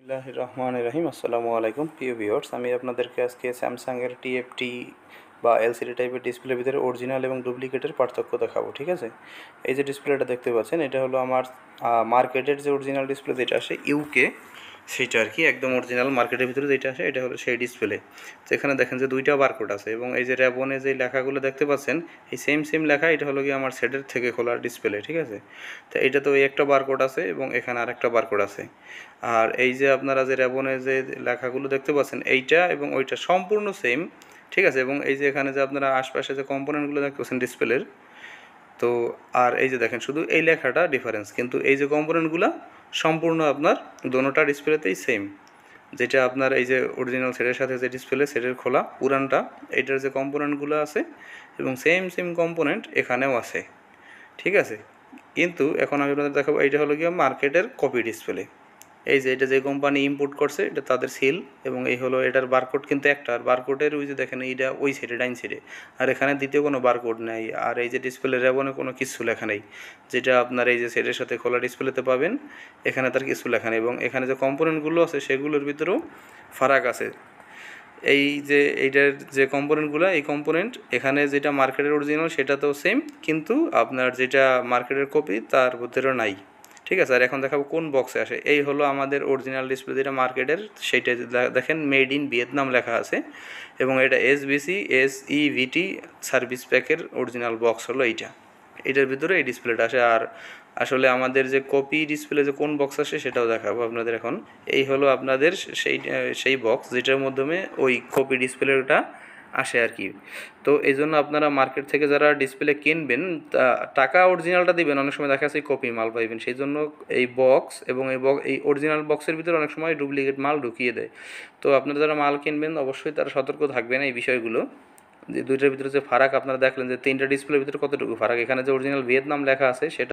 বিসমিল্লাহির রহমানির রহিম। আসসালামু আলাইকুম প্রিয় ভিউয়ার্স, আমি আপনাদেরকে আজকে স্যামসাংয়ের টিএফটি বা এলসিডি টাইপের ডিসপ্লের ভিতরে অরিজিনাল এবং ডুপ্লিকেটের পার্থক্য দেখাবো। ঠিক আছে, এই যে ডিসপ্লেটা দেখতে পাচ্ছেন, এটা হলো আমার মার্কেটের যে অরিজিনাল ডিসপ্লে যেটা আসে ইউকে, সেটা আর কি একদম অরিজিনাল মার্কেটের ভিতরে যেটা আসে এটা হলো সেই ডিসপ্লে। তো এখানে দেখেন যে দুইটা বারকোড আছে এবং এই যে র্যাবনে যে লেখাগুলো দেখতে পাচ্ছেন এই সেম লেখা, এটা হলো কি আমার সেটের থেকে খোলা ডিসপ্লে। ঠিক আছে, তো এইটা তো এই একটা বারকোড আছে এবং এখানে আরেকটা বারকোড আছে। আর এই যে আপনারা যে র্যাবনে যে লেখাগুলো দেখতে পাচ্ছেন এইটা এবং ওইটা সম্পূর্ণ সেম। ঠিক আছে, এবং এই যে এখানে যে আপনারা আশপাশে যে কম্পোনেন্টগুলো দেখতে পাচ্ছেন ডিসপ্লের, তো আর এই যে দেখেন শুধু এই লেখাটা ডিফারেন্স, কিন্তু এই যে কম্পোনেন্টগুলো সম্পূর্ণ আপনার দোনোটা ডিসপ্লেতেই সেম। যেটা আপনার এই যে অরিজিনাল সেটের সাথে যে ডিসপ্লে সেটের খোলা পুরানটা, এটার যে কম্পোনেন্টগুলো আছে এবং সেম কম্পোনেন্ট এখানেও আছে। ঠিক আছে, কিন্তু এখন আমি আপনাদের দেখাবো এইটা হলো গিয়ে মার্কেটের কপি ডিসপ্লে। এই যে এটা যে কোম্পানি ইম্পোর্ট করছে এটা তাদের সিল, এবং এই হলো এটার বারকোড কিন্তু একটা, আর বারকোডের ওই যে দেখেন এইটা ওই সাইডে ডাইন সাইডে, আর এখানে দ্বিতীয় কোনো বারকোড নেই। আর এই যে ডিসপ্লে রেবনে কোনো কিছু লেখা নেই, যেটা আপনার এই যে সেটের সাথে খোলা ডিসপ্লেতে পাবেন, এখানে তার কিছু লেখা নেই। এবং এখানে যে কম্পোনেন্টগুলো আছে সেগুলোর ভিতরেও ফারাক আছে। এই যে এইটার যে কম্পোনেন্টগুলো, এই কম্পোনেন্ট এখানে যেটা মার্কেটের অরিজিনাল সেটা তো সেম, কিন্তু আপনার যেটা মার্কেটের কপি তার ভিতরেও নাই। ঠিক আছে, আর এখন দেখাবো কোন বক্সে আসে। এই হলো আমাদের অরিজিনাল ডিসপ্লে যেটা মার্কেটের, সেইটা দেখেন মেড ইন ভিয়েতনাম লেখা আছে, এবং এটা SBC সার্ভিস প্যাকের অরিজিনাল বক্স হলো এইটা। এটার ভিতরে এই ডিসপ্লেটা আসে। আর আসলে আমাদের যে কপি ডিসপ্লে যে কোন বক্স আসে সেটাও দেখাবো আপনাদের এখন। এই হলো আপনাদের সেই বক্স যেটার মাধ্যমে ওই কপি ডিসপ্লেটা আসে আর কি। তো এই জন্য আপনারা মার্কেট থেকে যারা ডিসপ্লে কিনবেন টাকা অরিজিনালটা দিবেন, অনেক সময় দেখা যাচ্ছে কপি মাল পাইবেন। সেই জন্য এই বক্স এবং এই অরিজিনাল বক্সের ভিতরে অনেক সময় ডুপ্লিকেট মাল ঢুকিয়ে দেয়। তো আপনারা যারা মাল কিনবেন অবশ্যই তারা সতর্ক থাকবেন এই বিষয়গুলো। যে দুইটার ভিতরে যে ফারাক আপনারা দেখলেন যে তিনটা ডিসপ্লের ভিতরে কতটুকু ফারাক, এখানে যে অরিজিনাল ভিয়েতনাম লেখা আছে সেটা